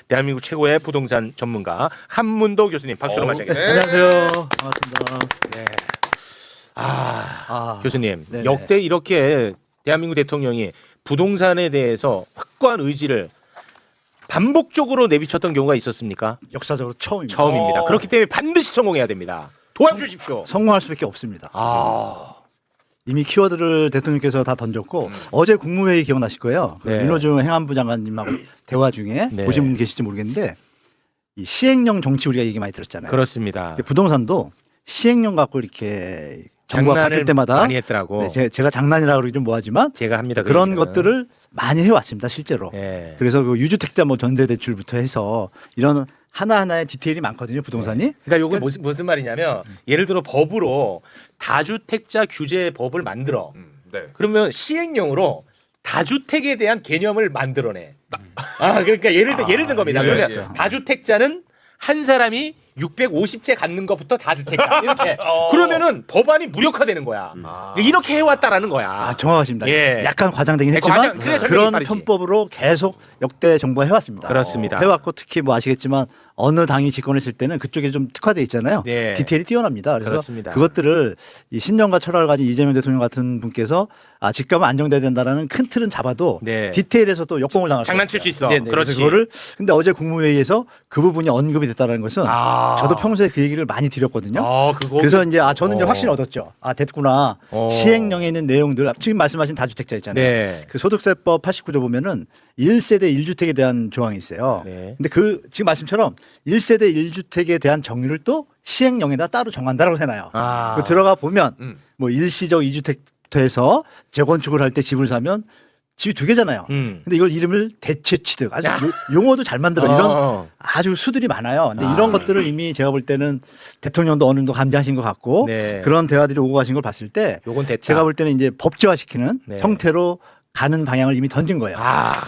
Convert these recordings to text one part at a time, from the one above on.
대한민국 최고의 부동산 전문가 한문도 교수님 박수로 맞이하겠습니다. 네. 안녕하세요. 반갑습니다. 네. 교수님 네네. 역대 이렇게 대한민국 대통령이 부동산에 대해서 확고한 의지를 반복적으로 내비쳤던 경우가 있었습니까? 역사적으로 처음입니다. 처음입니다. 그렇기 때문에 반드시 성공해야 됩니다. 도와주십시오. 성공할 수밖에 없습니다. 이미 키워드를 대통령께서 다 던졌고 어제 국무회의 기억나실 거예요. 네. 윤호중 행안부 장관님하고 대화 중에 네. 보신 분 계실지 모르겠는데 이 시행령 정치 우리가 얘기 많이 들었잖아요. 그렇습니다. 부동산도 시행령 갖고 이렇게 정부가 바뀔 장난을 때마다 많이 했더라고. 네, 제가 장난이라고 그러기 좀 뭐하지만 제가 합니다. 그런 얘기는. 것들을 많이 해왔습니다 실제로. 예. 그래서 그 유주택자 뭐 전세대출부터 해서 이런 하나하나의 디테일이 많거든요 부동산이. 그러니까 요게 무슨 말이냐면 예를 들어 법으로 다주택자 규제 법을 만들어. 네. 그러면 시행령으로 다주택에 대한 개념을 만들어내. 그러니까 예를 든 겁니다. 예, 그러면 예. 다주택자는 한 사람이 650채 갖는 것부터 다주택자 이렇게. 그러면은 법안이 무력화되는 거야. 이렇게 해왔다라는 거야. 아 정확하십니다. 예. 약간 과장되긴 했지만 과장, 그래, 설명이 그런 빠르지. 편법으로 계속 역대 정부가 해왔습니다. 그렇습니다. 해왔고 특히 뭐 아시겠지만 어느 당이 집권했을 때는 그쪽에 좀 특화돼 있잖아요. 네. 디테일이 뛰어납니다. 그래서 그렇습니다. 그것들을 이 신념과 철학을 가진 이재명 대통령 같은 분께서 집값은 안정돼야 된다라는 큰 틀은 잡아도 네. 디테일에서 또 역공을 당할 장난칠 수 있어. 네네. 그렇지. 그래서 그거를 근데 어제 국무회의에서 그 부분이 언급이 됐다는 것은 저도 평소에 그 얘기를 많이 드렸거든요. 그거. 그래서 이제 저는 이제 확신을 얻었죠. 됐구나. 어. 시행령에 있는 내용들 지금 말씀하신 다주택자 있잖아요. 네. 그 소득세법 89조 보면은 1세대 1주택에 대한 조항이 있어요. 네. 근데 그 지금 말씀처럼 1세대 1주택에 대한 정의를 또 시행령에다 따로 정한다라고 해놔요. 그 들어가 보면 뭐 일시적 2주택에서 재건축을 할 때 집을 사면 집이 두 개잖아요. 근데 이걸 이름을 대체취득 아주 용어도 잘 만들어 이런 아주 수들이 많아요. 근데 이런 것들을 이미 제가 볼 때는 대통령도 어느 정도 감지하신 것 같고 네. 그런 대화들이 오고 가신 걸 봤을 때 요건 됐다. 제가 볼 때는 이제 법제화시키는 네. 형태로 가는 방향을 이미 던진 거예요.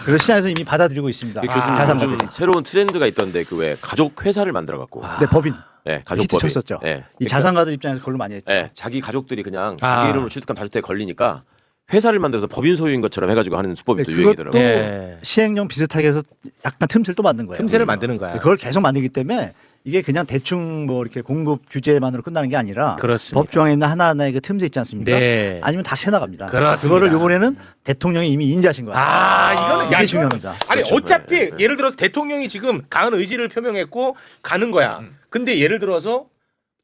그래서 시장에서 이미 받아들이고 있습니다. 교수님 자산가들이. 요즘 새로운 트렌드가 있던데 그 왜 가족 회사를 만들어 갖고 네, 법인. 네, 히트 가족법이 쳤었죠. 네. 이 자산가들 입장에서 그걸로 많이 했죠. 네, 자기 가족들이 그냥 자기 이름으로 취득한 다주택에 걸리니까 회사를 만들어서 법인 소유인 것처럼 해가지고 하는 수법이 또 그것도 유행이더라고요. 네. 시행령 비슷하게 해서 약간 틈새를 또 만든 거예요. 틈새를 만드는 거야. 그걸 계속 만들기 때문에 이게 그냥 대충 뭐 이렇게 공급 규제만으로 끝나는 게 아니라 그렇습니다. 법 조항에 있는 하나하나의 그 틈새 있지 않습니까? 네. 아니면 다 새나갑니다. 그렇습니다. 그거를 이번에는 대통령이 이미 인지하신 거예요. 이거는 이게 이거는- 중요합니다. 아니 그렇죠. 어차피 네, 네. 예를 들어서 대통령이 지금 강한 의지를 표명했고 가는 거야. 근데 예를 들어서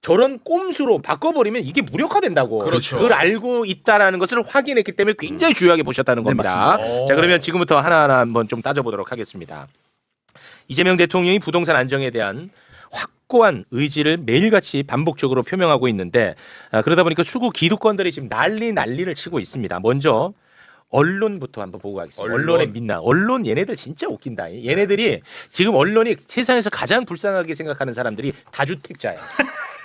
저런 꼼수로 바꿔버리면 이게 무력화된다고. 그렇죠. 그걸 알고 있다라는 것을 확인했기 때문에 굉장히 중요하게 보셨다는 네, 겁니다. 맞습니다. 자, 그러면 지금부터 하나하나 한번 좀 따져보도록 하겠습니다. 이재명 대통령이 부동산 안정에 대한 확고한 의지를 매일같이 반복적으로 표명하고 있는데 그러다 보니까 수구 기득권들이 지금 난리를 치고 있습니다. 먼저 언론부터 한번 보고 가겠습니다. 언론의 민낯. 언론 얘네들 진짜 웃긴다. 얘네들이 지금 언론이 세상에서 가장 불쌍하게 생각하는 사람들이 다주택자예요.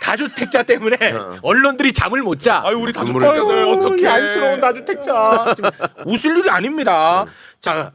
다주택자 때문에 언론들이 잠을 못 자. 아유 우리 눈물을 다주택자들 어떻게 안쓰러운 다주택자. 지금 웃을 일이 아닙니다. 자,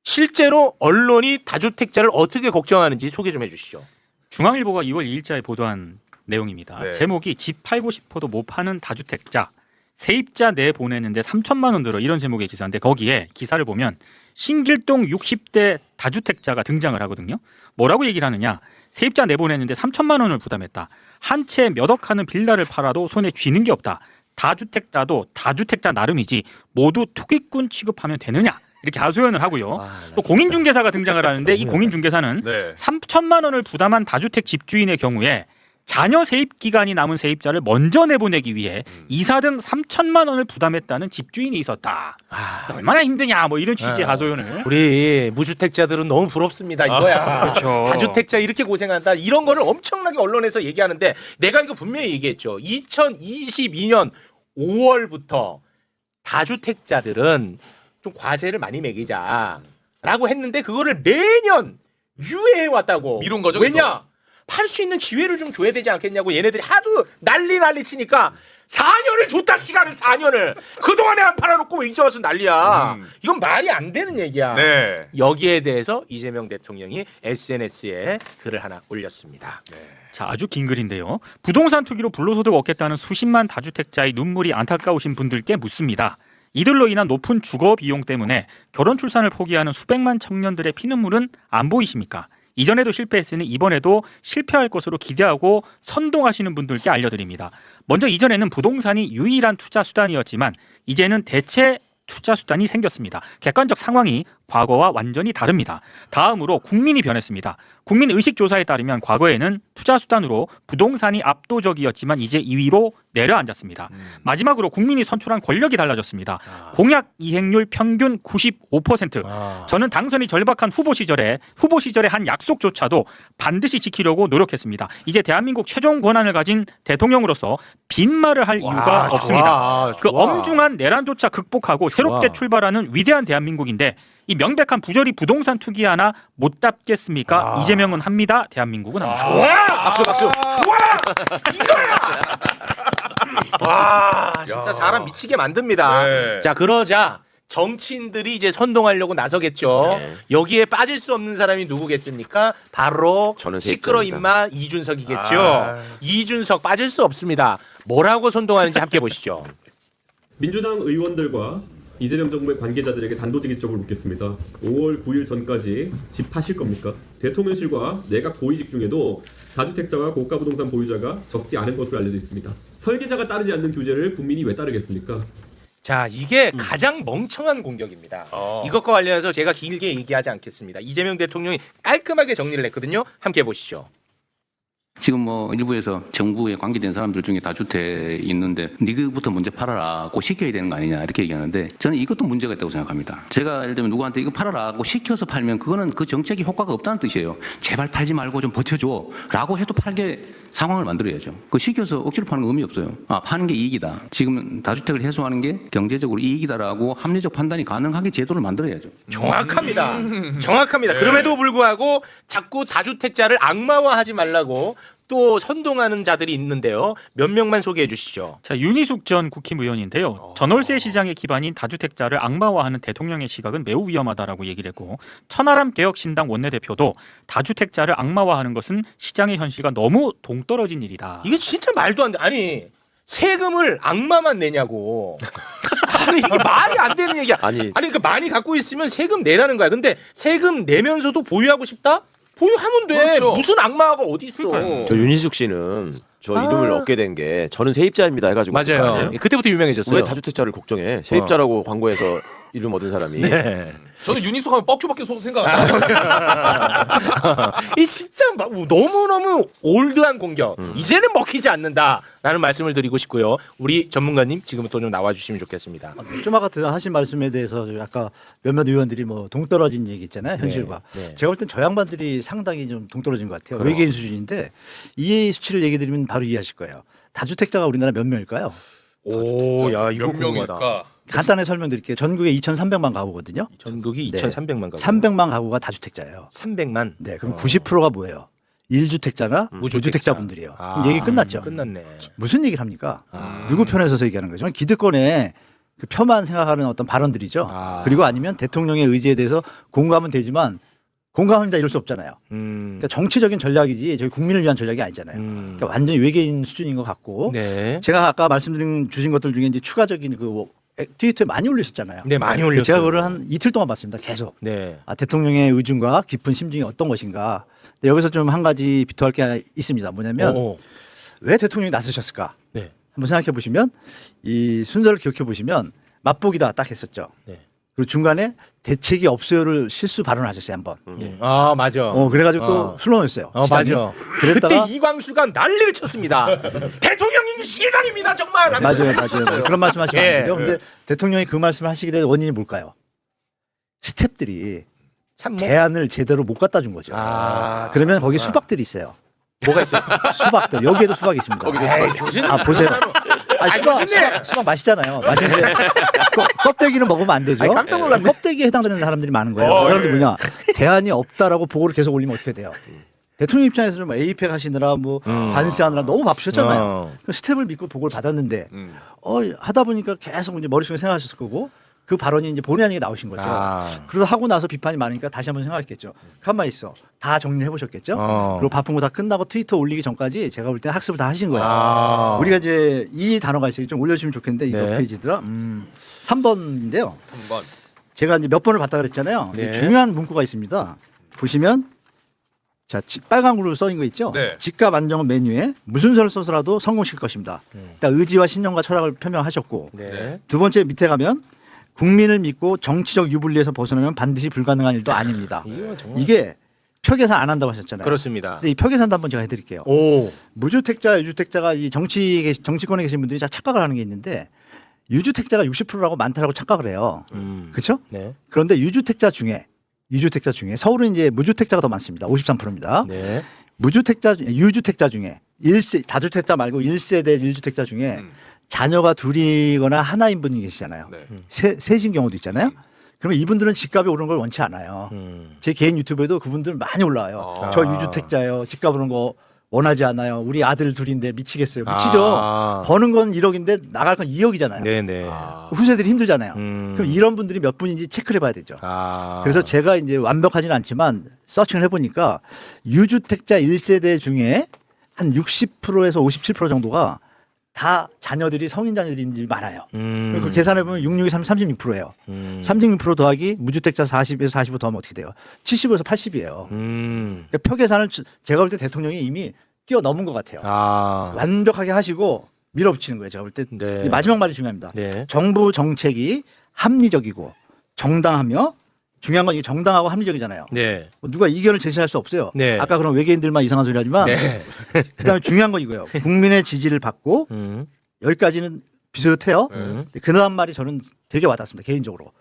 실제로 언론이 다주택자를 어떻게 걱정하는지 소개 좀 해주시죠. 중앙일보가 2월 2일자에 보도한 내용입니다. 네. 제목이 집 팔고 싶어도 못 파는 다주택자 세입자 내보내는데 3천만 원 들어 이런 제목의 기사인데 거기에 기사를 보면 신길동 60대 다주택자가 등장을 하거든요. 뭐라고 얘기를 하느냐. 세입자 내보내는데 3천만 원을 부담했다. 한 채 몇 억 하는 빌라를 팔아도 손에 쥐는 게 없다. 다주택자도 다주택자 나름이지 모두 투기꾼 취급하면 되느냐. 이렇게 하소연을 하고요. 또 공인중개사가 등장을 하는데 이 공인중개사는 네. 3천만 원을 부담한 다주택 집주인의 경우에 자녀 세입 기간이 남은 세입자를 먼저 내보내기 위해 이사 등 3천만 원을 부담했다는 집주인이 있었다. 얼마나 힘드냐 뭐 이런 취지의 하소연을. 우리 무주택자들은 너무 부럽습니다. 이거야. 그렇죠. 다주택자 이렇게 고생한다. 이런 거를 엄청나게 언론에서 얘기하는데 내가 이거 분명히 얘기했죠. 2022년 5월부터 다주택자들은 좀 과세를 많이 매기자라고 했는데 그거를 매년 유예해 왔다고. 미룬 거죠, 왜냐? 팔 수 있는 기회를 좀 줘야 되지 않겠냐고 얘네들이 하도 난리 치니까 4년을 줬다. 시간을 4년을 그동안에 안 팔아놓고 왜 이제 와서 난리야. 이건 말이 안 되는 얘기야. 네. 여기에 대해서 이재명 대통령이 SNS에 글을 하나 올렸습니다. 자, 아주 긴 글인데요. 부동산 투기로 불로소득 얻겠다는 수십만 다주택자의 눈물이 안타까우신 분들께 묻습니다. 이들로 인한 높은 주거 비용 때문에 결혼 출산을 포기하는 수백만 청년들의 피눈물은 안 보이십니까? 이전에도 실패했으니 이번에도 실패할 것으로 기대하고 선동하시는 분들께 알려드립니다. 먼저 이전에는 부동산이 유일한 투자 수단이었지만 이제는 대체 투자 수단이 생겼습니다. 객관적 상황이 과거와 완전히 다릅니다. 다음으로 국민이 변했습니다. 국민 의식 조사에 따르면 과거에는 투자 수단으로 부동산이 압도적이었지만 이제 2위로 내려앉았습니다. 마지막으로 국민이 선출한 권력이 달라졌습니다. 공약 이행률 평균 95%. 저는 당선이 절박한 후보 시절에 한 약속조차도 반드시 지키려고 노력했습니다. 이제 대한민국 최종 권한을 가진 대통령으로서 빈말을 할 이유가 없습니다. 그 엄중한 내란조차 극복하고 새롭게 출발하는 위대한 대한민국인데 이 명백한 부조리 부동산 투기 하나 못 잡겠습니까? 이재명은 합니다. 대한민국은 합니다. 좋아! 박수 박수. 와, 진짜 사람 미치게 만듭니다. 네. 자, 그러자 정치인들이 이제 선동하려고 나서겠죠. 네. 여기에 빠질 수 없는 사람이 누구겠습니까? 바로 저는 시끄러 세입자입니다. 임마 이준석이겠죠. 이준석 빠질 수 없습니다. 뭐라고 선동하는지 함께 보시죠. 민주당 의원들과 이재명 정부의 관계자들에게 단도직입적으로 묻겠습니다. 5월 9일 전까지 집 파실 겁니까? 대통령실과 내각 고위직 중에도 다주택자와 고가 부동산 보유자가 적지 않은 것으로 알려져 있습니다. 설계자가 따르지 않는 규제를 국민이 왜 따르겠습니까? 자, 이게 가장 멍청한 공격입니다. 이것과 관련해서 제가 길게 얘기하지 않겠습니다. 이재명 대통령이 깔끔하게 정리를 했거든요. 함께 보시죠. 지금 뭐 일부에서 정부에 관계된 사람들 중에 다주택 있는데 니그부터 먼저 팔아라고 시켜야 되는 거 아니냐 이렇게 얘기하는데 저는 이것도 문제가 있다고 생각합니다. 제가 예를 들면 누구한테 이거 팔아라고 시켜서 팔면 그거는 그 정책이 효과가 없다는 뜻이에요. 제발 팔지 말고 좀 버텨줘 라고 해도 팔게 상황을 만들어야죠. 그 시켜서 억지로 파는 거 의미 없어요. 파는 게 이익이다. 지금 다주택을 해소하는 게 경제적으로 이익이다라고 합리적 판단이 가능하게 제도를 만들어야죠. 정확합니다. 정확합니다. 그럼에도 불구하고 자꾸 다주택자를 악마화하지 말라고 또 선동하는 자들이 있는데요. 몇 명만 소개해 주시죠. 자, 윤희숙 전 국힘의원인데요. 전월세 시장의 기반인 다주택자를 악마화하는 대통령의 시각은 매우 위험하다라고 얘기를 했고 천하람 개혁신당 원내대표도 다주택자를 악마화하는 것은 시장의 현실과 너무 동떨어진 일이다. 이게 진짜 말도 안 돼. 아니 세금을 악마만 내냐고. 아니 이게 말이 안 되는 얘기야. 아니 그러니까 많이 갖고 있으면 세금 내라는 거야. 근데 세금 내면서도 보유하고 싶다? 보유하면 돼. 그렇죠. 무슨 악마가 어디 있어? 저 윤희숙 씨는 저 이름을 얻게 된 게 저는 세입자입니다 해가지고 맞아요. 그때부터 유명해졌어요. 왜 다주택자를 걱정해? 세입자라고 광고해서 이름 얻은 사람이. 네. 저는 유니스 하면 뻑큐밖에 생각 안 해요. 이 진짜 너무너무 올드한 공격. 이제는 먹히지 않는다라는 말씀을 드리고 싶고요. 우리 전문가님 지금부터 좀 나와주시면 좋겠습니다. 좀 아까 하신 말씀에 대해서 아까 몇몇 의원들이 뭐 동떨어진 얘기 있잖아요. 현실과. 네. 제가 볼 땐 저 양반들이 상당히 좀 동떨어진 것 같아요. 외계인 수준인데 이 수치를 얘기 드리면 바로 이해하실 거예요. 다주택자가 우리나라 몇 명일까요? 오, 야 이거 몇 궁금하다. 명일까? 간단하게 설명드릴게요. 전국에 2,300만 가구거든요. 전국이 네. 2,300만 가구. 300만 가구가 다주택자예요. 300만. 네, 그럼 90%가 뭐예요? 1주택자나 무주택자. 무주택자분들이에요. 그럼 얘기 끝났죠. 끝났네. 무슨 얘기를 합니까? 누구 편에 서서 얘기하는 거죠? 기득권의 그 표만 생각하는 어떤 발언들이죠. 그리고 아니면 대통령의 의지에 대해서 공감은 되지만 공감합니다 이럴 수 없잖아요. 그러니까 정치적인 전략이지 저희 국민을 위한 전략이 아니잖아요. 그러니까 완전히 외계인 수준인 것 같고 네. 제가 아까 말씀드린 주신 것들 중에 이제 추가적인 그 트위터에 많이 올리셨잖아요. 네, 많이 올렸어요. 제가 그걸 한 이틀 동안 봤습니다. 계속. 네. 대통령의 의중과 깊은 심중이 어떤 것인가. 근데 여기서 좀 한 가지 비토할 게 있습니다. 뭐냐면 왜 대통령이 나서셨을까? 네. 한번 생각해 보시면 이 순서를 기억해 보시면 맛보기다 딱 했었죠. 네. 그리고 중간에 대책이 없어요를 실수 발언하셨어요 한번. 아 맞아. 그래가지고 또 술렁였어요. 맞아. 그랬다가 그때 이광수가 난리를 쳤습니다. 대통령님이 실망입니다 정말. 맞아요. 그런 말씀하시면 예. 안 되죠. 근데 대통령이 그 말씀을 하시게 된 원인이 뭘까요? 스탭들이 참 대안을 제대로 못 갖다 준 거죠. 그러면 거기 수박들이 있어요. 뭐가 있어요? 수박들 여기에도 수박이 있습니다. 교수님. 보세요. 교수님! 수박 맛있잖아요. 맛있는데 껍데기는 먹으면 안 되죠. 깜짝 놀랐네. 껍데기에 해당되는 사람들이 많은 거예요. 그 사람들이 뭐냐? 대안이 없다라고 보고를 계속 올리면 어떻게 돼요? 대통령 입장에서는 뭐 에이펙 하시느라 뭐 관세하느라 너무 바쁘셨잖아요. 그 스텝을 믿고 보고를 받았는데 하다 보니까 계속 이제 머릿속에 생각하셨을 거고 그 발언이 이제 본의 아니게 나오신 거죠. 그리고 하고 나서 비판이 많으니까 다시 한번 생각했겠죠. 가만히 있어. 다 정리해 보셨겠죠. 그리고 바쁜 거 다 끝나고 트위터 올리기 전까지 제가 볼 때 학습을 다 하신 거예요. 우리가 이제 이 단어가 있어요. 좀 올려주시면 좋겠는데 이거 네. 페이지더라. 3번인데요. 3번. 제가 이제 몇 번을 봤다 그랬잖아요. 네. 중요한 문구가 있습니다. 보시면 자, 빨강으로 써인 거 있죠? 네. 집값 안정은 메뉴에 무슨 선을 써서라도 성공시킬 것입니다. 일단 의지와 신념과 철학을 표명하셨고 네. 두 번째 밑에 가면 국민을 믿고 정치적 유불리에서 벗어나면 반드시 불가능한 일도 아닙니다. 이거 정말 이게 표계산 안 한다고 하셨잖아요. 그렇습니다. 근데 이 표계산도 한번 제가 해드릴게요. 오. 무주택자, 유주택자가 이 정치권에 계신 분들이 다 착각을 하는 게 있는데 유주택자가 60%라고 많다라고 착각을 해요. 그렇죠? 네. 그런데 유주택자 중에 서울은 이제 무주택자가 더 많습니다. 53%입니다. 네. 유주택자 중에 다주택자 말고 1세대 1주택자 중에 자녀가 둘이거나 하나인 분이 계시잖아요. 네. 셋인 경우도 있잖아요. 그러면 이분들은 집값이 오르는 걸 원치 않아요. 제 개인 유튜브에도 그분들 많이 올라와요. 아. 저 유주택자예요. 집값 오르는 거 원하지 않아요. 우리 아들 둘인데 미치겠어요. 미치죠. 아. 버는 건 1억인데 나갈 건 2억이잖아요. 네네. 후세들이 힘들잖아요. 그럼 이런 분들이 몇 분인지 체크를 해봐야 되죠. 아. 그래서 제가 이제 완벽하지는 않지만 서칭을 해보니까 유주택자 1세대 중에 한 60%에서 57% 정도가 다 자녀들이 성인 자녀들인지 많아요. 그 계산해보면 66이 36%예요. 36% 더하기 무주택자 40에서 45 더하면 어떻게 돼요? 70에서 80이에요. 그러니까 표 계산을 제가 볼 때 대통령이 이미 뛰어넘은 것 같아요. 아. 완벽하게 하시고 밀어붙이는 거예요. 제가 볼 때. 네. 이 마지막 말이 중요합니다. 네. 정부 정책이 합리적이고 정당하며 중요한 건 이게 정당하고 합리적이잖아요. 네. 누가 이견을 제시할 수 없어요. 네. 아까 그런 외계인들만 이상한 소리 하지만 네. 그다음에 중요한 건 이거예요. 국민의 지지를 받고 여기까지는 비슷해요. 그 다음 말이 저는 되게 와닿습니다. 개인적으로.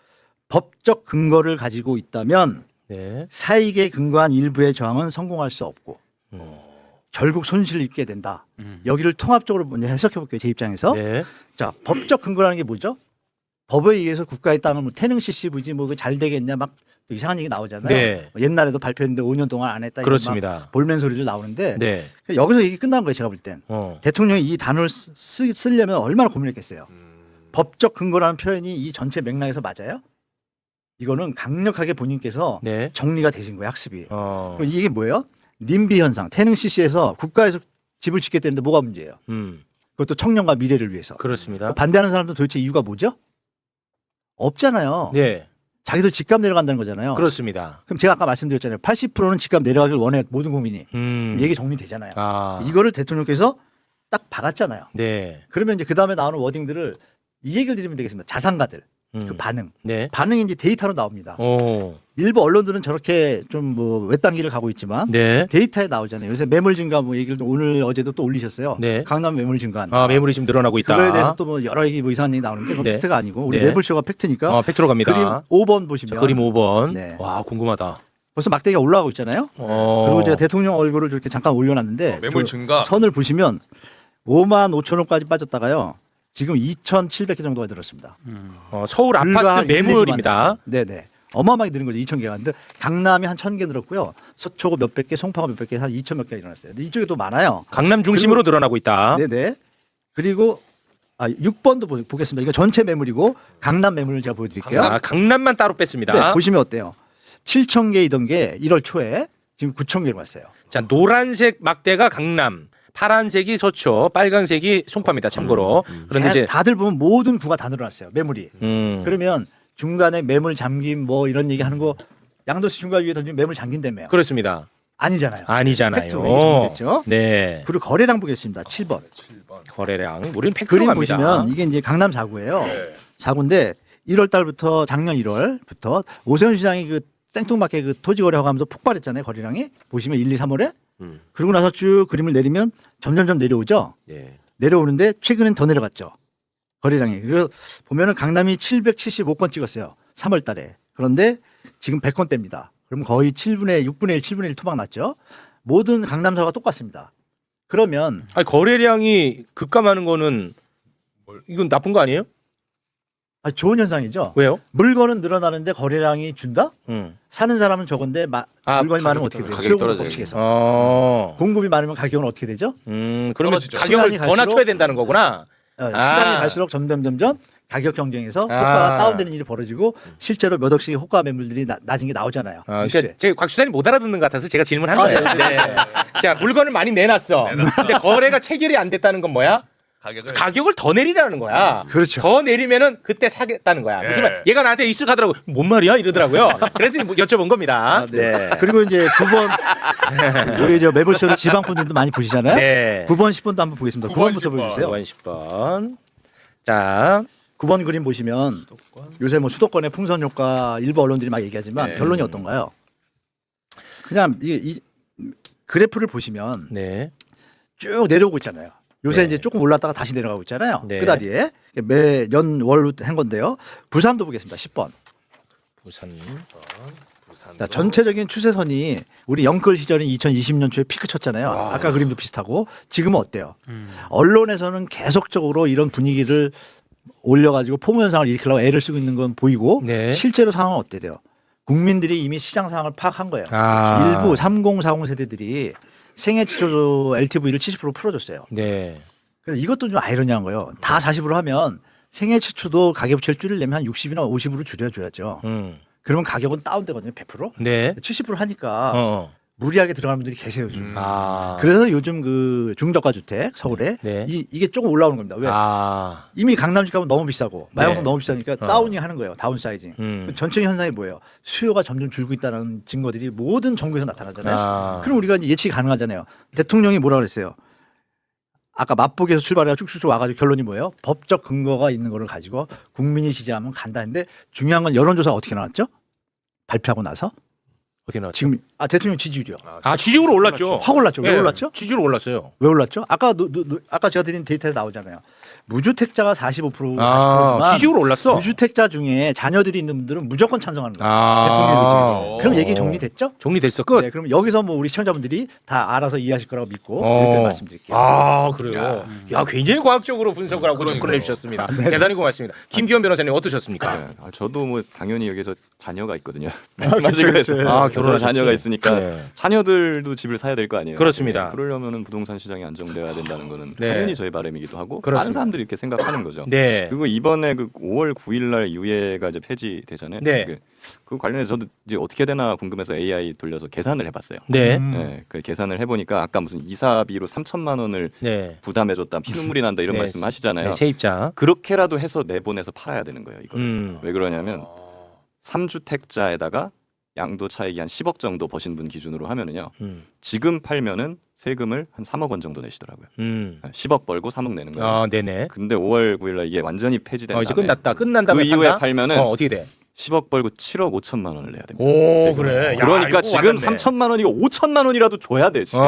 법적 근거를 가지고 있다면 네. 사익에 근거한 일부의 저항은 성공할 수 없고 결국 손실을 입게 된다. 여기를 통합적으로 먼저 해석해 볼게요. 제 입장에서. 네. 자, 법적 근거라는 게 뭐죠? 법에 의해서 국가의 땅을 뭐 태능 CCV지 뭐 잘 되겠냐 막 이상한 얘기 나오잖아요. 네. 옛날에도 발표했는데 5년 동안 안 했다. 이런 그렇습니다. 막 볼멘 소리들 나오는데 네. 여기서 얘기 끝난 거예요. 제가 볼 땐. 어. 대통령이 이 단어를 쓰려면 얼마나 고민했겠어요. 법적 근거라는 표현이 이 전체 맥락에서 맞아요? 이거는 강력하게 본인께서 네. 정리가 되신 거예요. 학습이. 어. 그럼 이게 뭐예요? 님비 현상. 태능 CC에서 국가에서 집을 짓겠다는데 뭐가 문제예요? 그것도 청년과 미래를 위해서. 그렇습니다. 반대하는 사람도 도대체 이유가 뭐죠? 없잖아요. 네. 자기들 집값 내려간다는 거잖아요. 그렇습니다. 그럼 제가 아까 말씀드렸잖아요. 80%는 집값 내려가길 원해 모든 국민이. 얘기 정리되잖아요. 아. 이거를 대통령께서 딱 박았잖아요. 네. 그러면 이제 그 다음에 나오는 워딩들을 이 얘기를 드리면 되겠습니다. 자산가들 그 반응. 네. 반응이 이제 데이터로 나옵니다. 오. 일부 언론들은 저렇게 좀 뭐 외딴 길을 가고 있지만 네. 데이터에 나오잖아요. 요새 매물 증가 뭐 얘기를 오늘 어제도 또 올리셨어요. 네. 강남 매물 증가. 아, 매물이 지금 늘어나고 있다. 그거에 대해서 또 뭐 여러 얘기 뭐 이상한 얘기 나오는데 그건 네. 팩트가 아니고 우리 네. 매불쇼가 팩트니까. 팩트로 갑니다. 그림 5번 보시면 자, 그림 5번. 네. 와, 궁금하다. 벌써 막대기가 올라가고 있잖아요. 그리고 제가 대통령 얼굴을 이렇게 잠깐 올려놨는데 매물 저 증가. 선을 보시면 5만 5천 원까지 빠졌다가요. 지금 2,700개 정도가 들었습니다. 서울 불과 아파트 한 매물입니다. 네네. 어마어마하게 늘은 거죠. 2,000개가. 근데 강남이 한 1,000개 늘었고요. 서초구 몇백 개, 송파구 몇백 개, 한 2,000 몇 개 일어났어요. 근데 이쪽에 또 많아요. 강남 중심으로 늘어나고 있다. 네네. 그리고 6번도 보겠습니다. 이거 전체 매물이고 강남 매물을 제가 보여드릴게요. 강남만 따로 뺐습니다. 네, 보시면 어때요? 7,000개이던 게 1월 초에 지금 9,000개로 왔어요. 자, 노란색 막대가 강남, 파란색이 서초, 빨간색이 송파입니다. 참고로. 그런데 이제 다들 보면 모든 구가 다 늘어났어요. 매물이. 그러면 중간에 매물 잠김 뭐 이런 얘기하는 거 양도세 중과 위에 던지면 매물 잠긴다며요. 그렇습니다. 아니잖아요. 아니잖아요. 팩트로 얘기 정리됐죠? 네. 그리고 거래량 보겠습니다. 7번. 거래량. 우리는 팩트로 그림 갑니다. 보시면 이게 이제 강남 4구예요. 네. 4구인데 1월 달부터 작년 1월부터 오세훈 시장이 그 생뚱맞게 그 토지 거래하고 하면서 폭발했잖아요. 거래량이. 보시면 1, 2, 3월에. 그러고 나서 쭉 그림을 내리면 점점점 내려오죠. 예. 내려오는데 최근엔 더 내려갔죠. 거래량이. 그래서 보면은 강남이 775건 찍었어요. 3월 달에. 그런데 지금 100건대입니다. 그럼 거의 6분의 1, 7분의 1 토막 났죠. 모든 강남사가 똑같습니다. 그러면 아니, 거래량이 급감하는 거는 이건 나쁜 거 아니에요? 좋은 현상이죠. 왜요? 물건은 늘어나는데 거래량이 준다? 사는 사람은 적은데 물건이 많으면 어떻게 돼요? 가격이 수요금 떨어져요. 법칙에서. 공급이 많으면 가격은 어떻게 되죠? 그러면 떨어지죠. 가격을 시간이 더 갈수록- 낮춰야 된다는 거구나. 시간이 갈수록 점점 가격 경쟁에서 호가가 다운되는 일이 벌어지고 실제로 몇 억씩 호가 매물들이 낮은 게 나오잖아요. 그러니까 제가 곽 수사님 못 알아듣는 것 같아서 제가 질문한 아, 거예요. 네. 네. 자, 물건을 많이 내놨어. 근데 거래가 체결이 안 됐다는 건 뭐야? 가격을 더 내리라는 거야. 그렇죠. 더 내리면은 그때 사겠다는 거야. 무슨 말? 얘가 나한테 익숙하더라고. 뭔 말이야? 이러더라고요. 그래서 여쭤본 겁니다. 아, 네. 그리고 이제 9번 우리 저 매불쇼를 지방 분들도 많이 보시잖아요. 네. 9번, 10번도 한번 보겠습니다. 9번부터 보여주세요. 9번, 10번. 자, 9번 그림 보시면 요새 뭐 수도권의 풍선 효과 일부 언론들이 막 얘기하지만 결론이 어떤가요? 그냥 이 그래프를 보시면 네. 쭉 내려오고 있잖아요. 요새 네. 이제 조금 올랐다가 다시 내려가고 있잖아요. 네. 끄다리에 매연월 한 건데요. 부산도 보겠습니다. 10번. 부산. 자, 전체적인 추세선이 우리 영끌 시절인 2020년 초에 피크 쳤잖아요. 와. 아까 그림도 비슷하고 지금은 어때요? 언론에서는 계속적으로 이런 분위기를 올려가지고 포모 현상을 일으키려고 애를 쓰고 있는 건 보이고 네. 실제로 상황은 어때요? 국민들이 이미 시장 상황을 파악한 거예요. 아. 일부 30, 40 세대들이 생애 지표 LTV를 70% 풀어줬어요. 네. 그래서 이것도 좀 아이러니한 거예요. 다 40으로 하면 생애 최초도 가계부채를 줄이려면 한 60이나 50으로 줄여줘야죠. 그러면 가격은 다운되거든요. 100%. 네. 70% 하니까 어. 무리하게 들어가는 분들이 계세요. 요즘. 아. 그래서 요즘 그 중저가 주택 서울에 네. 이게 조금 올라오는 겁니다. 왜? 아. 이미 강남집 가면 너무 비싸고 마약은 네. 너무 비싸니까 다운이 하는 거예요. 다운 사이징. 전체 현상이 뭐예요? 수요가 점점 줄고 있다는 증거들이 모든 정부에서 나타나잖아요. 아. 그럼 우리가 이제 예측이 가능하잖아요. 대통령이 뭐라 그랬어요? 아까 맛보기에서 출발해서 쭉쭉쭉 와가지고 결론이 뭐예요? 법적 근거가 있는 거를 가지고 국민이 지지하면 간다 했는데 중요한 건 여론조사 어떻게 나왔죠? 발표하고 나서 어디 나왔죠? 지금 대통령 지지율이요. 아, 지지율 올랐죠. 확 올랐죠. 왜 예, 올랐죠? 지지율 올랐어요. 왜 올랐죠? 아까 아까 제가 드린 데이터에 나오잖아요. 무주택자가 45%, 40%지만 아, 지지율 올랐어. 무주택자 중에 자녀들이 있는 분들은 무조건 찬성하는 거예요. 아. 대통령의 의지. 그럼 얘기 정리됐죠? 정리됐어. 끝. 네, 그럼 여기서 뭐 우리 시청자분들이 다 알아서 이해하실 거라고 믿고 어. 이렇게 말씀드릴게요. 아, 그래요. 야, 굉장히 과학적으로 분석을 하고 접근을 해주셨습니다. 대단히 고맙습니다. 김기현 변호사님 어떠셨습니까? 네. 저도 뭐 당연히 여기서 자녀가 있거든요. 그렇죠, 말씀하시고 그렇죠. 해서 아, 저도 결혼하셨지? 자녀가 있으니까 네. 자녀들도 집을 사야 될 거 아니에요. 그렇습니다. 네, 그러려면은 부동산 시장이 안정돼야 된다는 거는 네. 당연히 저희 바람이기도 하고 그렇습니다. 많은 사람들이 이렇게 생각하는 거죠. 네. 그리고 이번에 그 5월 9일 날 유예가 이제 폐지되잖아요. 네. 그 관련해서 저도 이제 어떻게 되나 궁금해서 AI 돌려서 계산을 해봤어요. 네. 네, 그 계산을 해보니까 아까 무슨 이사비로 3천만 원을 네. 부담해줬다, 피눈물이 난다 이런 네. 말씀하시잖아요. 네, 세입자. 그렇게라도 해서 내보내서 팔아야 되는 거예요. 이거 음. 왜 그러냐면 3주택자에다가 양도 차익이 한 10억 정도 버신 분 기준으로 하면은요. 지금 팔면은 세금을 한 3억 원 정도 내시더라고요. 10억 벌고 3억 내는 거예요. 아, 네네. 근데 5월 9일 날 이게 완전히 폐지된 이제 다음에 끝났다. 끝난 다음에 그 이후에 판다? 팔면은 어떻게 돼? 10억 벌고 7억 5천만 원을 내야 됩니다. 오, 세금을. 그래. 야, 그러니까 이거 지금 와닿네. 3천만 원이고 5천만 원이라도 줘야 돼. 지금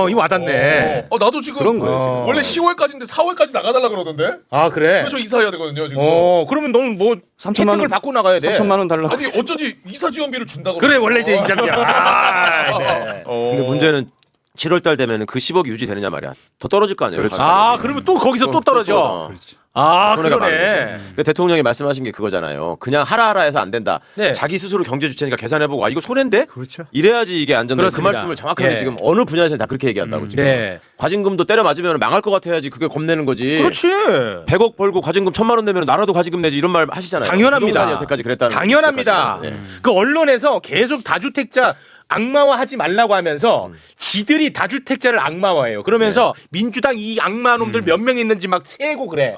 이거 와닿네. 나도 지금 그런 거예요. 지금. 원래 10월까지인데 4월까지 나가달라 그러던데. 아, 그래? 그래서 이사해야 되거든요 지금. 그러면 너는 뭐 3천만 혜택을 원 받고 나가야 돼. 3천만 원 달라고. 아니 어쩐지 이사 지원비를 준다고. 그래, 원래 이제 이자비야. 아, 네. 근데 문제는 7월달 되면은 그 10억 유지되느냐 말이야. 더 떨어질 거 아니에요. 그렇죠. 아, 그러면 또 거기서 또 떨어져. 아, 손해가 많은 그러네. 거죠. 그러니까 대통령이 말씀하신 게 그거잖아요. 그냥 하라 해서 안 된다. 네. 자기 스스로 경제 주체니까 계산해보고 이거 손해인데? 그렇죠. 이래야지 이게 안전돼. 그 그렇습니다. 말씀을 정확하게 예. 지금 어느 분야에서 다 그렇게 얘기한다고 지금. 네. 과징금도 때려 맞으면 망할 것 같아야지 그게 겁내는 거지. 그렇지. 100억 벌고 과징금 1,000만 원 내면 나라도 과징금 내지 이런 말 하시잖아요. 당연합니다. 부동산이 여태까지 그랬다는 당연합니다. 거 시작하시잖아요. 그 언론에서 계속 다주택자 악마화하지 말라고 하면서 지들이 다주택자를 악마화해요. 그러면서 민주당 이 악마놈들 몇 명 있는지 막 세고 그래.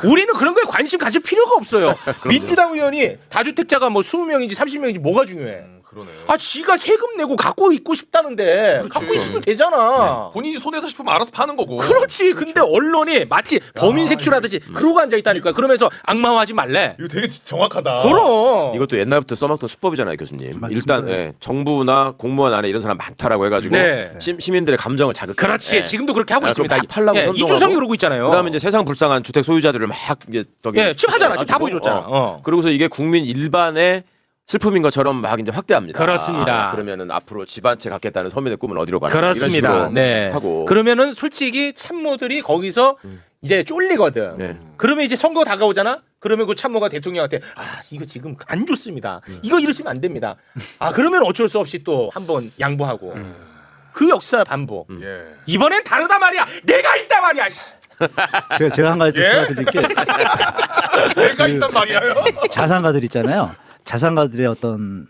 우리는 그런 거에 관심 가질 필요가 없어요. 민주당 의원이 다주택자가 뭐 20명인지 30명인지 뭐가 중요해. 그러네. 아, 지가 세금 내고 갖고 있고 싶다는데 그렇지. 갖고 있으면 되잖아. 본인이 손해다 싶으면 알아서 파는 거고. 그렇지. 근데 언론이 마치 범인 색출하듯이 그러고 앉아 있다니까. 그러면서 악마화하지 말래. 이거 되게 정확하다. 그럼. 이것도 옛날부터 써먹던 수법이잖아요, 교수님. 맞습니다. 일단 정부나 공무원 안에 이런 사람 많다라고 해가지고 네. 시민들의 감정을 자극해. 그렇지. 지금도 그렇게 하고 아, 있습니다. 그럼 팔라고 선동하고. 이준석이 그러고 있잖아요. 그다음에 이제 세상 불쌍한 주택 소유자들을 막 이제 저기 예, 지금 하잖아. 지금 다 가지고, 보여줬잖아. 그러고서 이게 국민 일반의 슬픔인 것처럼 막 이제 확대합니다. 그렇습니다. 그러면은 앞으로 집 한 채 갖겠다는 서민의 꿈은 어디로 가나? 그렇습니다. 이런 식으로 네. 하고. 그러면은 솔직히 참모들이 거기서 이제 쫄리거든. 네. 그러면 이제 선거 다가오잖아. 그러면 그 참모가 대통령한테 이거 지금 안 좋습니다. 이거 이러시면 안 됩니다. 그러면 어쩔 수 없이 또 한번 양보하고 그 역사 반복. 예. 이번엔 다르다 말이야. 내가 있다 말이야. 씨. 제가 한 가지 좀 예? 추가드릴 게 내가 있단 말이야요. 자산가들 있잖아요. 자산가들의 어떤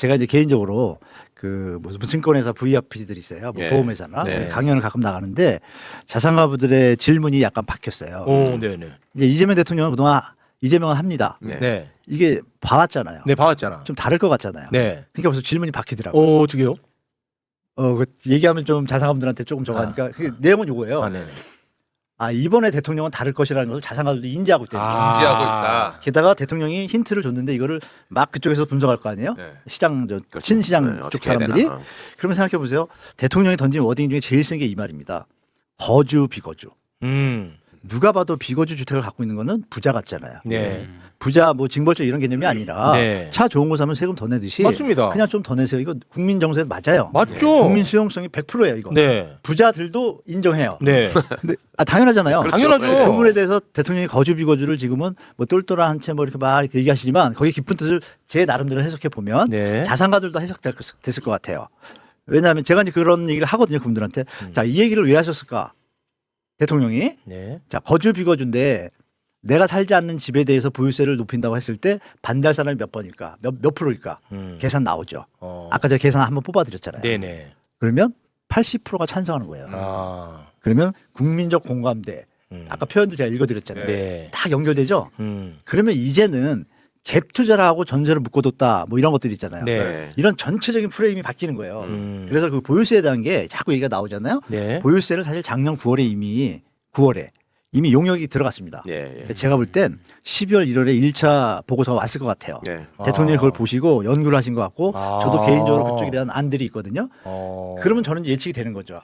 제가 이제 개인적으로 그 무슨 증권회사 VIP들이 있어요. 뭐 네. 보험회사나 네. 강연을 가끔 나가는데 자산가부들의 질문이 약간 바뀌었어요. 오, 네네. 이제 이재명 대통령은 그동안 이재명은 합니다. 네. 네. 이게 봐왔잖아요. 네, 봐왔잖아. 좀 다를 것 같잖아요. 네. 그러니까 벌써 질문이 바뀌더라고요. 오, 어떻게요? 그 얘기하면 좀 자산가분들한테 조금 저거 하니까 그 내용은 요거예요. 아, 네네. 이번에 대통령은 다를 것이라는 것을 자산가들도 인지하고 있다는 거예요. 인지하고 있다. 게다가 대통령이 힌트를 줬는데 이거를 막 그쪽에서 분석할 거 아니에요? 네. 시장 그렇죠. 친시장 네, 쪽 어떻게 해야 사람들이. 되나. 그러면 생각해 보세요. 대통령이 던진 워딩 중에 제일 센 게 이 말입니다. 거주 비거주. 누가 봐도 비거주 주택을 갖고 있는 거는 부자 같잖아요. 네. 부자 뭐 징벌적 이런 개념이 아니라 네. 차 좋은 거 사면 세금 더 내듯이 맞습니다. 그냥 좀 더 내세요. 이거 국민 정서에 맞아요. 맞죠? 국민 수용성이 100%예요, 이거. 네. 부자들도 인정해요. 네. 근데 당연하잖아요. 당연하죠. 그 부분에 대해서 대통령이 거주 비거주를 지금은 뭐 똘똘한 한 채 뭐 이렇게 막 이렇게 얘기하시지만 거기 깊은 뜻을 제 나름대로 해석해 보면 네. 자산가들도 됐을 것 같아요. 왜냐하면 제가 이제 그런 얘기를 하거든요, 그분들한테. 자, 이 얘기를 왜 하셨을까? 대통령이 네. 자, 거주 비거주인데 내가 살지 않는 집에 대해서 보유세를 높인다고 했을 때 반대할 사람이 몇 번일까? 몇 프로일까? 계산 나오죠. 아까 제가 계산 한번 뽑아드렸잖아요. 네네. 그러면 80%가 찬성하는 거예요. 아. 그러면 국민적 공감대. 아까 표현도 제가 읽어드렸잖아요. 네. 다 연결되죠. 그러면 이제는 갭 투자를 하고 전세를 묶어뒀다 뭐 이런 것들이 있잖아요. 네. 네. 이런 전체적인 프레임이 바뀌는 거예요. 그래서 그 보유세에 대한 게 자꾸 얘기가 나오잖아요. 네. 보유세를 사실 작년 9월에 이미 용역이 들어갔습니다. 예, 예. 제가 볼 땐 12월 1월에 1차 보고서가 왔을 것 같아요. 네. 대통령이 그걸 보시고 연구를 하신 것 같고 저도 개인적으로 그쪽에 대한 대한 안들이 있거든요. 그러면 저는 예측이 되는 거죠.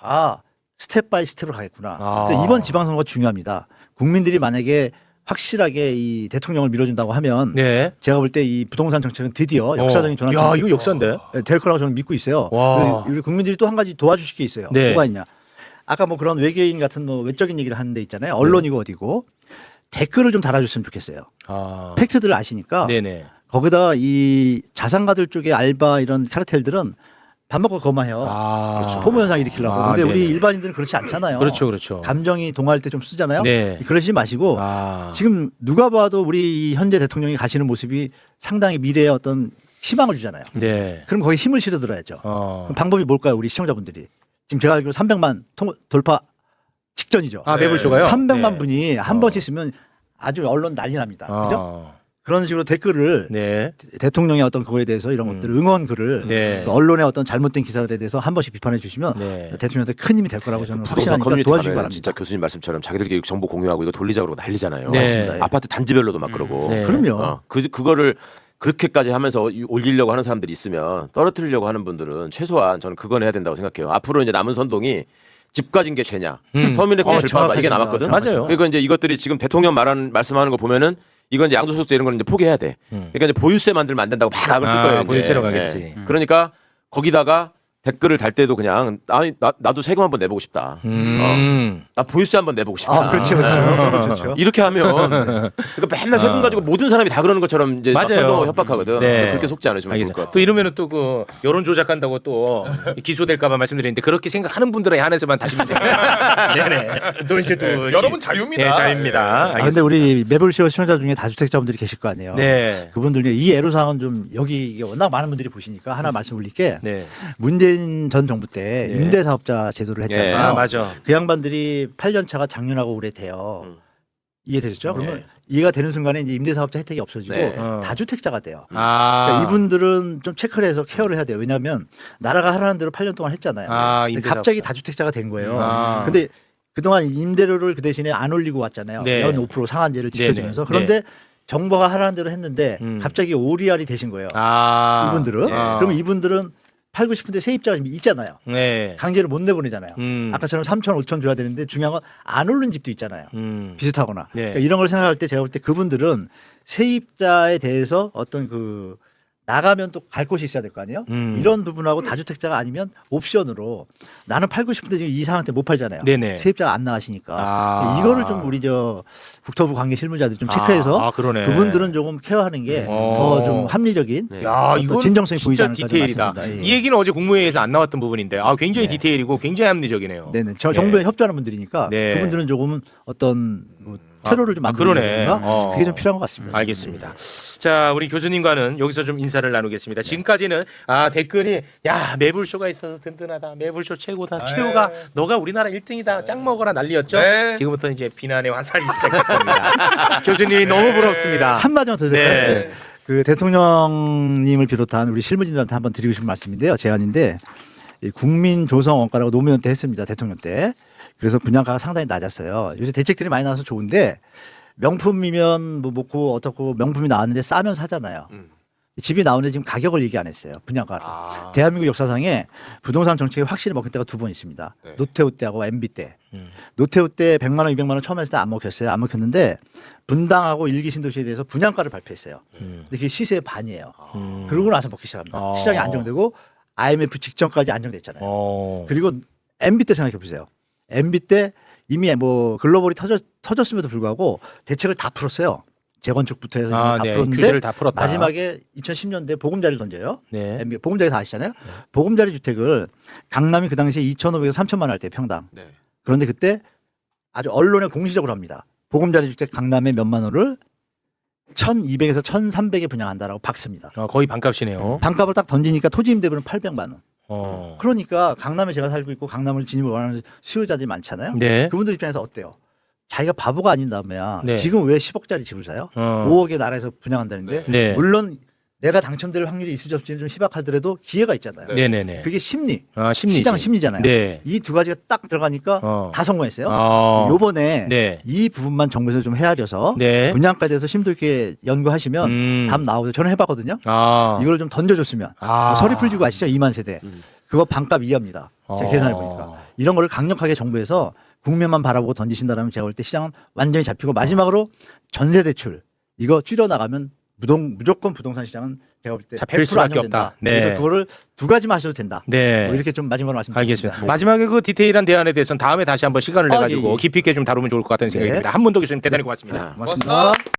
스텝 바이 스텝으로 가겠구나. 근데 이번 지방선거가 중요합니다. 국민들이 만약에 확실하게 이 대통령을 밀어준다고 하면 네. 제가 볼 때 이 부동산 정책은 드디어 역사적인 야, 전환점이 이거 역사인데. 될 거라고 저는 믿고 있어요. 와. 우리 국민들이 또 한 가지 도와주실 게 있어요. 네. 뭐가 있냐? 아까 뭐 그런 외계인 같은 뭐 외적인 얘기를 하는 데 있잖아요. 언론이고 어디고 댓글을 좀 달아줬으면 좋겠어요. 팩트들을 아시니까 네네. 거기다 이 자산가들 쪽의 알바 이런 카르텔들은 밥 먹고 거마해요. 그렇죠. 포모 현상 일으키려고. 근데 네네. 우리 일반인들은 그렇지 않잖아요. 그렇죠, 그렇죠. 감정이 동할 때 좀 쓰잖아요. 네. 그러시지 마시고 지금 누가 봐도 우리 현재 대통령이 가시는 모습이 상당히 미래에 어떤 희망을 주잖아요. 네. 그럼 거기 힘을 실어들어야죠. 그럼 방법이 뭘까요, 우리 시청자분들이? 지금 제가 알기로 300만 돌파 직전이죠. 매불쇼가요? 300만 네. 분이 한 번씩 쓰면 아주 언론 난리 납니다. 그죠? 그런 식으로 댓글을 네. 대통령의 어떤 그거에 대해서 이런 것들을 응원 글을 네. 그 언론의 어떤 잘못된 기사들에 대해서 한 번씩 비판해 주시면 네. 대통령한테 큰 힘이 될 거라고 저는 부동산 확신하니까 커뮤니티 도와주시기 가면 바랍니다. 진짜 교수님 말씀처럼 자기들끼리 정보 공유하고 이거 돌리자 그러고 난리잖아요. 네. 맞습니다. 아파트 단지별로도 막 그러고. 네. 그럼요. 그거를 그렇게까지 하면서 올리려고 하는 사람들이 있으면 떨어뜨리려고 하는 분들은 최소한 저는 그건 해야 된다고 생각해요. 앞으로 이제 남은 선동이 집 가진 게 죄냐, 서민의 게 절파하다 이게 정확하십니다. 남았거든. 맞아요. 그러니까 이제 이것들이 지금 대통령 말씀하는 거 보면은 이건 이제 양도소득세 이런 거는 이제 포기해야 돼. 그러니까 이제 보유세 만들면 안 된다고 막 악을 쓸 거예요. 이제. 보유세로 가겠지. 예. 그러니까 거기다가 댓글을 달 때도 그냥 나도 세금 한번 내보고 싶다. 나 보유세 한번 내보고 싶다. 그렇죠. 그렇죠. 이렇게 하면 그러니까 맨날 세금 가지고 모든 사람이 다 그러는 것처럼 이제 맞아요. 선동하고 협박하거든. 네. 그렇게 속지 않으시면 좋을 것 알겠습니다. 같아요. 또 이러면은 또 그 여론 조작한다고 또 기소될까봐 말씀드리는데 그렇게 생각하는 분들에 한해서만 다시 네네. 또 이제 또 여러분 자유입니다. 네, 자유입니다. 근데 우리 매불쇼 시청자 중에 다주택자분들이 계실 거 아니에요. 네. 그분들 중에 이 애로사항은 좀 여기 이게 워낙 많은 분들이 보시니까 하나 말씀 올릴게. 네. 문재인 전 정부 때 네. 임대사업자 제도를 했잖아요. 맞아. 그 양반들이 8년 차가 작년하고 올해 돼요. 이해되셨죠? 네. 그러면 이해가 되는 순간에 이제 임대사업자 혜택이 없어지고 네. 다주택자가 돼요. 그러니까 이분들은 좀 체크를 해서 케어를 해야 돼요. 왜냐하면 나라가 하라는 대로 8년 동안 했잖아요. 근데 임대사업자. 갑자기 다주택자가 된 거예요. 근데 그동안 임대료를 그 대신에 안 올리고 왔잖아요. 네. 연 5% 상한제를 지켜주면서. 네네. 그런데 정부가 하라는 대로 했는데 갑자기 오리알이 되신 거예요. 이분들은. 그러면 이분들은 팔고 싶은데 세입자가 있잖아요. 네. 강제로 못 내보내잖아요. 아까처럼 3천, 5천 줘야 되는데 중요한 건 안 오른 집도 있잖아요. 비슷하거나. 네. 그러니까 이런 걸 생각할 때 제가 볼 때 그분들은 세입자에 대해서 어떤 그 나가면 또 갈 곳이 있어야 될 거 아니에요? 이런 부분하고 다주택자가 아니면 옵션으로 나는 팔고 싶은데 지금 이 상황 때 못 팔잖아요. 네네. 세입자가 안 나가시니까. 이거를 좀 우리 저 국토부 관계 실무자들이 좀 체크해서 그러네. 그분들은 조금 케어하는 게 더 좀 합리적인 야, 어떤 이건 진정성이 보이지 진짜 않을까 디테일이다. 말씀입니다. 이 얘기는 어제 국무회의에서 안 나왔던 부분인데 굉장히 네. 디테일이고 굉장히 합리적이네요. 네네. 정부에 협조하는 분들이니까 네. 그분들은 조금 어떤 뭐 테러를 좀 그러네. 만들어야 그게 좀 필요한 것 같습니다. 알겠습니다. 자, 우리 교수님과는 여기서 좀 인사를 나누겠습니다. 지금까지는 댓글이 야 매불쇼가 있어서 든든하다. 매불쇼 최고다. 최우가 너가 우리나라 1등이다. 짱 먹어라 난리였죠. 네. 지금부터 이제 비난의 화살이 시작됐습니다. 교수님이 너무 부럽습니다. 한마디만 더 드릴까요? 네. 네. 그 대통령님을 비롯한 우리 실무진들한테 한번 드리고 싶은 말씀인데요. 제안인데 이 국민조성원가라고 노무현 때 했습니다. 대통령 때. 그래서 분양가가 상당히 낮았어요. 요새 대책들이 많이 나와서 좋은데 명품이면 뭐 먹고 어떻고 명품이 나왔는데 싸면 사잖아요. 집이 나오는데 지금 가격을 얘기 안 했어요. 분양가를. 대한민국 역사상에 부동산 정책이 확실히 먹힐 때가 두 번 있습니다. 네. 노태우 때하고 MB 때. 노태우 때 100만 원, 200만 원 처음 했을 때 안 먹혔어요. 안 먹혔는데 분당하고 일기 신도시에 대해서 분양가를 발표했어요. 근데 그게 시세의 반이에요. 그러고 나서 먹기 시작합니다. 시장이 안정되고 IMF 직전까지 안정됐잖아요. 그리고 MB 때 생각해 보세요. MB 때 이미 뭐 글로벌이 터졌음에도 불구하고 대책을 다 풀었어요. 재건축부터 해서 다 풀었는데 규제를 다 풀었다. 마지막에 2010년대 보금자리를 던져요. 네. MB 보금자리 다 아시잖아요. 보금자리 주택을 강남이 그 당시에 2,500에서 3,000만 원 할 때 평당. 네. 그런데 그때 아주 언론에 공시적으로 합니다. 보금자리 주택 강남에 몇만 원을 1,200에서 1,300에 분양한다라고 박습니다. 거의 반값이네요. 반값을 딱 던지니까 토지 임대료는 800만 원. 어. 그러니까 강남에 제가 살고 있고 강남을 진입을 원하는 수요자들이 많잖아요. 네. 그분들 입장에서 어때요? 자기가 바보가 아닌다면 네. 지금 왜 10억짜리 집을 사요? 5억의 나라에서 분양한다는데 네. 물론 내가 당첨될 확률이 있을지 없을지는 좀 희박하더라도 기회가 있잖아요. 네네네. 그게 심리, 심리지. 시장 심리잖아요. 네. 이 두 가지가 딱 들어가니까 다 성공했어요. 요번에 네. 이 부분만 정부에서 좀 헤아려서 네. 분양가에 대해서 심도 있게 연구하시면 답 나오죠. 저는 해봤거든요. 이걸 좀 던져줬으면 뭐 서리풀지구 아시죠? 2만 세대. 그거 반값 이하입니다. 제가 계산해 보니까 이런 거를 강력하게 정부에서 국면만 바라보고 던지신다면 제가 볼 때 시장은 완전히 잡히고 마지막으로 전세 대출 이거 줄여 나가면 무조건 부동산 시장은 제가 볼 때 잡힐 100% 수밖에 안정된다. 없다. 네. 그래서 그거를 두 가지만 하셔도 된다. 네. 뭐 이렇게 좀 마지막으로 말씀드리겠습니다. 알겠습니다. 마지막에 그 디테일한 대안에 대해서는 다음에 다시 한번 시간을 내가지고 예, 예. 깊이 있게 좀 다루면 좋을 것 같다는 생각입니다. 한문도 교수님 대단히 고맙습니다. 고맙습니다.